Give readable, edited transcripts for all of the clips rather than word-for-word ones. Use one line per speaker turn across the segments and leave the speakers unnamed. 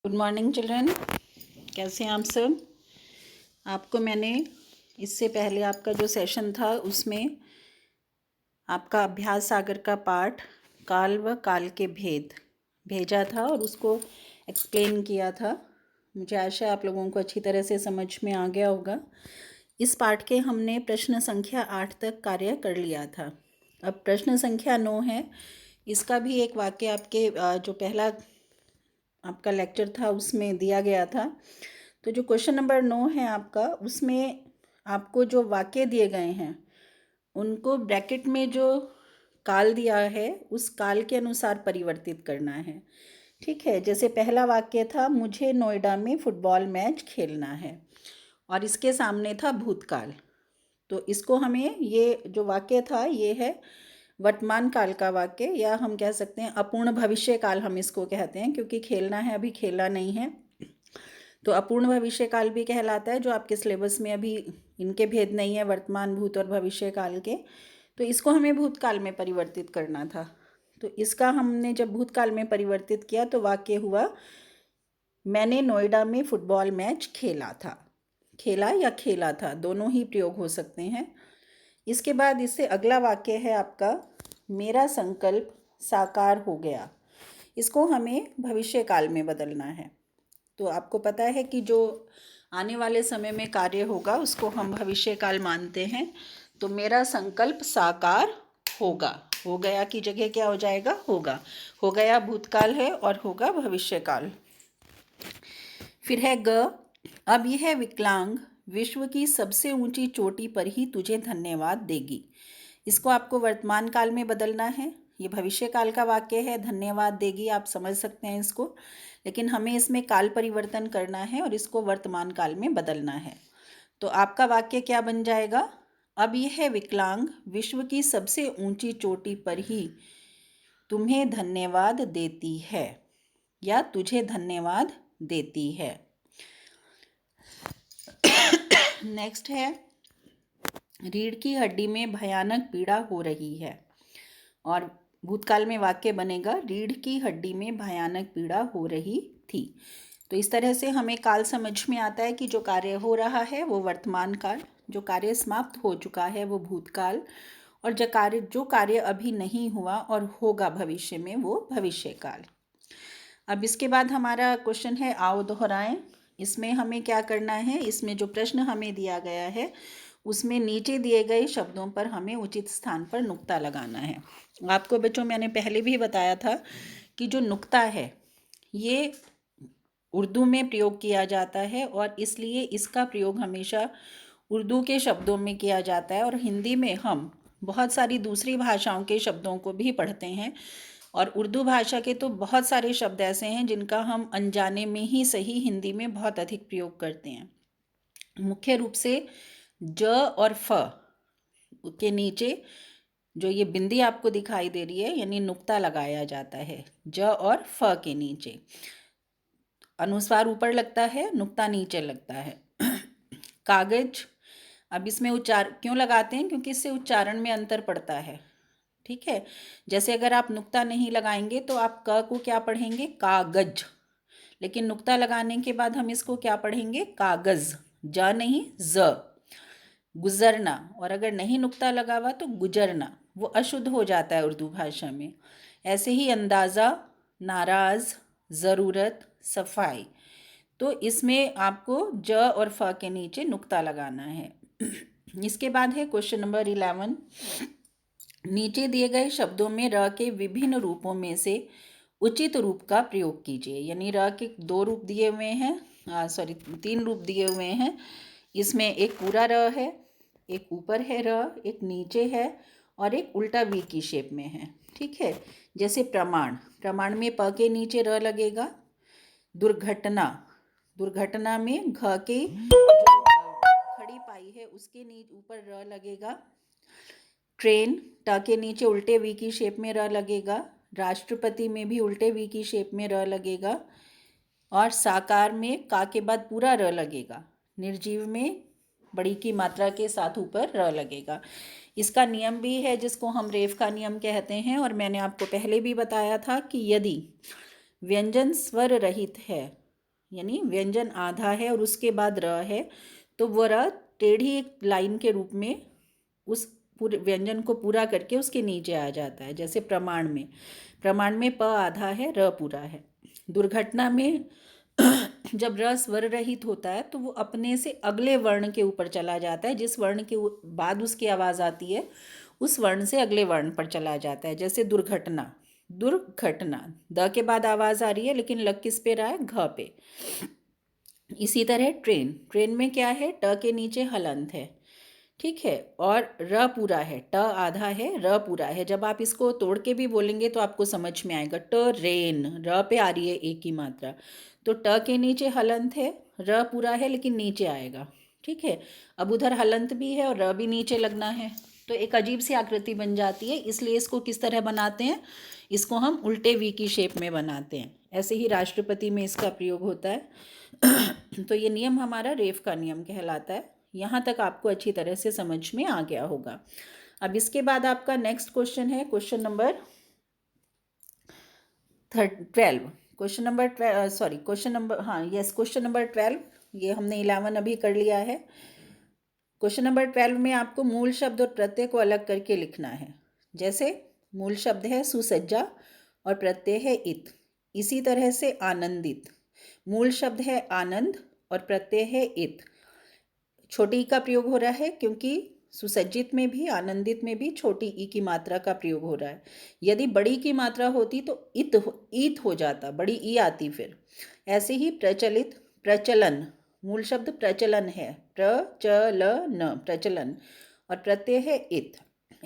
Good morning children, कैसे हैं आप सब। आपको मैंने इससे पहले आपका जो सेशन था उसमें आपका अभ्यास सागर का पाठ काल व काल के भेद भेजा था और उसको एक्सप्लेन किया था। मुझे आशा है आप लोगों को अच्छी तरह से समझ में आ गया होगा। इस पाठ के हमने प्रश्न संख्या 8 तक कार्य कर लिया था। अब प्रश्न संख्या 9 है। इसका भी एक वाक्य आपके जो पहला आपका लेक्चर था उसमें दिया गया था। तो जो क्वेश्चन नंबर 9 है आपका, उसमें आपको जो वाक्य दिए गए हैं उनको ब्रैकेट में जो काल दिया है उस काल के अनुसार परिवर्तित करना है। ठीक है, जैसे पहला वाक्य था मुझे नोएडा में फुटबॉल मैच खेलना है और इसके सामने था भूतकाल। तो इसको हमें, ये जो वाक्य था ये है वर्तमान काल का वाक्य, या हम कह सकते हैं अपूर्ण भविष्य काल हम इसको कहते हैं, क्योंकि खेलना है अभी खेला नहीं है। तो अपूर्ण भविष्य काल भी कहलाता है, जो आपके सिलेबस में अभी इनके भेद नहीं है, वर्तमान, भूत और भविष्य काल के। तो इसको हमें भूतकाल में परिवर्तित करना था। तो इसका हमने जब भूतकाल में परिवर्तित किया तो वाक्य हुआ मैंने नोएडा में फुटबॉल मैच खेला था। खेला या खेला था दोनों ही प्रयोग हो सकते हैं। इसके बाद इससे अगला वाक्य है आपका मेरा संकल्प साकार हो गया। इसको हमें भविष्य काल में बदलना है। तो आपको पता है कि जो आने वाले समय में कार्य होगा उसको हम भविष्य काल मानते हैं। तो मेरा संकल्प साकार होगा, हो गया की जगह क्या हो जाएगा, होगा। हो गया भूतकाल है और होगा भविष्य काल। फिर है ग, अब यह विकलांग विश्व की सबसे ऊंची चोटी पर ही तुझे धन्यवाद देगी। इसको आपको वर्तमान काल में बदलना है। ये भविष्य काल का वाक्य है, धन्यवाद देगी आप समझ सकते हैं इसको, लेकिन हमें इसमें काल परिवर्तन करना है और इसको वर्तमान काल में बदलना है। तो आपका वाक्य क्या बन जाएगा, अब यह विकलांग विश्व की सबसे ऊंची चोटी पर ही तुम्हें धन्यवाद देती है या तुझे धन्यवाद देती है। नेक्स्ट है रीढ़ की हड्डी में भयानक पीड़ा हो रही है, और भूतकाल में वाक्य बनेगा रीढ़ की हड्डी में भयानक पीड़ा हो रही थी। तो इस तरह से हमें काल समझ में आता है कि जो कार्य हो रहा है वो वर्तमान काल, जो कार्य समाप्त हो चुका है वो भूतकाल, और जो कार्य अभी नहीं हुआ और होगा भविष्य में वो भविष्य काल। अब इसके बाद हमारा क्वेश्चन है आओ दोहराएं। इसमें हमें क्या करना है, इसमें जो प्रश्न हमें दिया गया है उसमें नीचे दिए गए शब्दों पर हमें उचित स्थान पर नुक्ता लगाना है। आपको बच्चों मैंने पहले भी बताया था कि जो नुक्ता है ये उर्दू में प्रयोग किया जाता है और इसलिए इसका प्रयोग हमेशा उर्दू के शब्दों में किया जाता है, और हिंदी में हम बहुत सारी दूसरी भाषाओं के शब्दों को भी पढ़ते हैं, और उर्दू भाषा के तो बहुत सारे शब्द ऐसे हैं जिनका हम अनजाने में ही सही हिंदी में बहुत अधिक प्रयोग करते हैं। मुख्य रूप से ज और फ के नीचे जो ये बिंदी आपको दिखाई दे रही है यानी नुक्ता लगाया जाता है। ज और फ के नीचे अनुस्वार ऊपर लगता है, नुक्ता नीचे लगता है। कागज, अब इसमें क्यों लगाते हैं, क्योंकि इससे उच्चारण में अंतर पड़ता है। ठीक है, जैसे अगर आप नुक्ता नहीं लगाएंगे तो आप क को क्या पढ़ेंगे, कागज, लेकिन नुक्ता लगाने के बाद हम इसको क्या पढ़ेंगे, कागज, ज नहीं ज। गुजरना, और अगर नहीं नुक्ता लगा हुआ तो गुजरना, वो अशुद्ध हो जाता है उर्दू भाषा में। ऐसे ही अंदाज़ा, नाराज़, ज़रूरत, सफाई, तो इसमें आपको ज और फ के नीचे नुक्ता लगाना है। इसके बाद है क्वेश्चन नंबर 11। नीचे दिए गए शब्दों में र के विभिन्न रूपों में से उचित रूप का प्रयोग कीजिए। यानी र के 2 रूप दिए हुए हैं, 3 रूप दिए हुए हैं। इसमें एक पूरा र है, एक ऊपर है र, एक नीचे है और एक उल्टा वी की शेप में है। ठीक है, जैसे प्रमाण, प्रमाण में प के नीचे र लगेगा। दुर्घटना, दुर्घटना में घ के जो खड़ी पाई है उसके ऊपर र लगेगा। ट्रेन, ट के नीचे उल्टे वी की शेप में र लगेगा। राष्ट्रपति में भी उल्टे वी की शेप में र लगेगा। और साकार में का के बाद पूरा र लगेगा। निर्जीव में बड़ी की मात्रा के साथ ऊपर र लगेगा। इसका नियम भी है जिसको हम रेफ का नियम कहते हैं, और मैंने आपको पहले भी बताया था कि यदि व्यंजन स्वर रहित है यानी व्यंजन आधा है और उसके बाद र है, तो वो र टेढ़ी एक लाइन के रूप में उस पूरे व्यंजन को पूरा करके उसके नीचे आ जाता है। जैसे प्रमाण में प आधा है, र पूरा है। दुर्घटना में जब र स्वर रहित होता है तो वो अपने से अगले वर्ण के ऊपर चला जाता है, जिस वर्ण के बाद उसकी आवाज़ आती है उस वर्ण से अगले वर्ण पर चला जाता है। जैसे दुर्घटना, दुर्घटना, द के बाद आवाज़ आ रही है लेकिन लग किस पे रहा है, घ पे। इसी तरह ट्रेन में क्या है, ट के नीचे हलंत है, ठीक है, और र पूरा है, ट आधा है, र पूरा है। जब आप इसको तोड़ के भी बोलेंगे तो आपको समझ में आएगा। रेन, र पे आ रही है एक की मात्रा, तो ट के नीचे हलंत है, र पूरा है लेकिन नीचे आएगा, ठीक है। अब उधर हलंत भी है और र भी नीचे लगना है, तो एक अजीब सी आकृति बन जाती है। इसलिए इसको किस तरह बनाते हैं, इसको हम उल्टे वी की शेप में बनाते हैं। ऐसे ही राष्ट्रपति में इसका प्रयोग होता है। तो ये नियम हमारा रेफ का नियम कहलाता है। यहाँ तक आपको अच्छी तरह से समझ में आ गया होगा। अब इसके बाद आपका नेक्स्ट क्वेश्चन है क्वेश्चन नंबर 12। Question number 12। ये हमने 11 अभी कर लिया है। क्वेश्चन नंबर 12 में आपको मूल शब्द और प्रत्यय को अलग करके लिखना है। जैसे मूल शब्द है सुसज्जा और प्रत्यय है इत। इसी तरह से आनंदित, मूल शब्द है आनंद और प्रत्यय है इत। छोटी ई का प्रयोग हो रहा है क्योंकि सुसज्जित में भी आनंदित में भी छोटी ई की मात्रा का प्रयोग हो रहा है। यदि बड़ी की मात्रा होती तो ईत हो जाता, बड़ी ई आती फिर। ऐसे ही प्रचलित, प्रचलन, मूल शब्द प्रचलन है, प्रचलन, प्रचलन, और प्रत्यय है इत।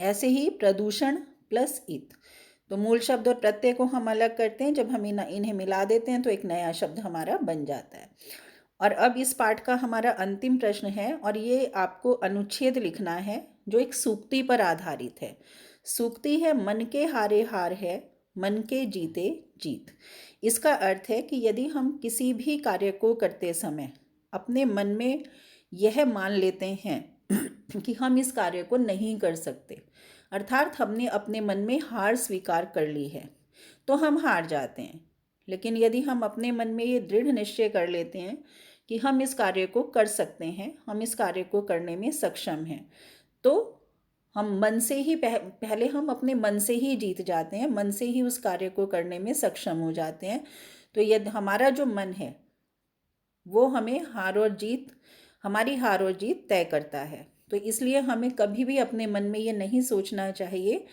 ऐसे ही प्रदूषण प्लस इत। तो मूल शब्द और प्रत्यय को हम अलग करते हैं, जब हम इन्हें मिला देते हैं तो एक नया शब्द हमारा बन जाता है। और अब इस पाठ का हमारा अंतिम प्रश्न है, और ये आपको अनुच्छेद लिखना है जो एक सूक्ति पर आधारित है। सूक्ति है मन के हारे हार है, मन के जीते जीत। इसका अर्थ है कि यदि हम किसी भी कार्य को करते समय अपने मन में यह मान लेते हैं कि हम इस कार्य को नहीं कर सकते, अर्थात हमने अपने मन में हार स्वीकार कर ली है, तो हम हार जाते हैं। लेकिन यदि हम अपने मन में ये दृढ़ निश्चय कर लेते हैं कि हम इस कार्य को कर सकते हैं, हम इस कार्य को करने में सक्षम हैं, तो हम मन से ही पहले हम अपने मन से ही जीत जाते हैं, मन से ही उस कार्य को करने में सक्षम हो जाते हैं। तो यदि हमारा जो मन है वो हमारी हार और जीत तय करता है। तो इसलिए हमें कभी भी अपने मन में ये नहीं सोचना चाहिए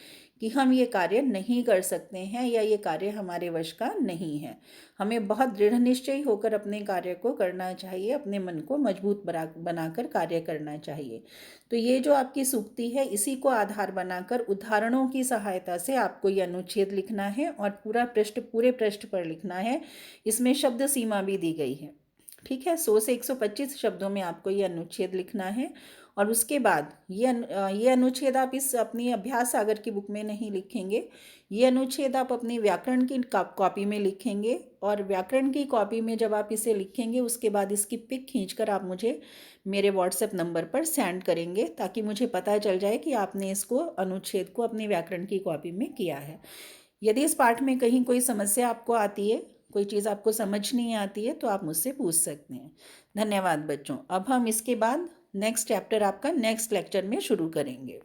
कि हम ये कार्य नहीं कर सकते हैं या ये कार्य हमारे वश का नहीं है। हमें बहुत दृढ़ निश्चयी होकर अपने कार्य को करना चाहिए, अपने मन को मजबूत बनाकर कार्य करना चाहिए। तो ये जो आपकी सूक्ति है, इसी को आधार बनाकर उदाहरणों की सहायता से आपको ये अनुच्छेद लिखना है और पूरे पृष्ठ पर लिखना है। इसमें शब्द सीमा भी दी गई है, ठीक है। 100 से 125 शब्दों में आपको ये अनुच्छेद लिखना है। और उसके बाद ये अनुच्छेद आप इस अपनी अभ्यास सागर की बुक में नहीं लिखेंगे, ये अनुच्छेद आप अपनी व्याकरण की कॉपी में लिखेंगे। और व्याकरण की कॉपी में जब आप इसे लिखेंगे उसके बाद इसकी पिक खींचकर आप मुझे मेरे व्हाट्सएप नंबर पर सेंड करेंगे, ताकि मुझे पता चल जाए कि आपने इसको अनुच्छेद को अपनी व्याकरण की कॉपी में किया है। यदि इस पाठ में कहीं कोई समस्या आपको आती है, कोई चीज़ आपको समझ नहीं आती है, तो आप मुझसे पूछ सकते हैं। धन्यवाद बच्चों। अब हम इसके बाद नेक्स्ट चैप्टर आपका नेक्स्ट लेक्चर में शुरू करेंगे।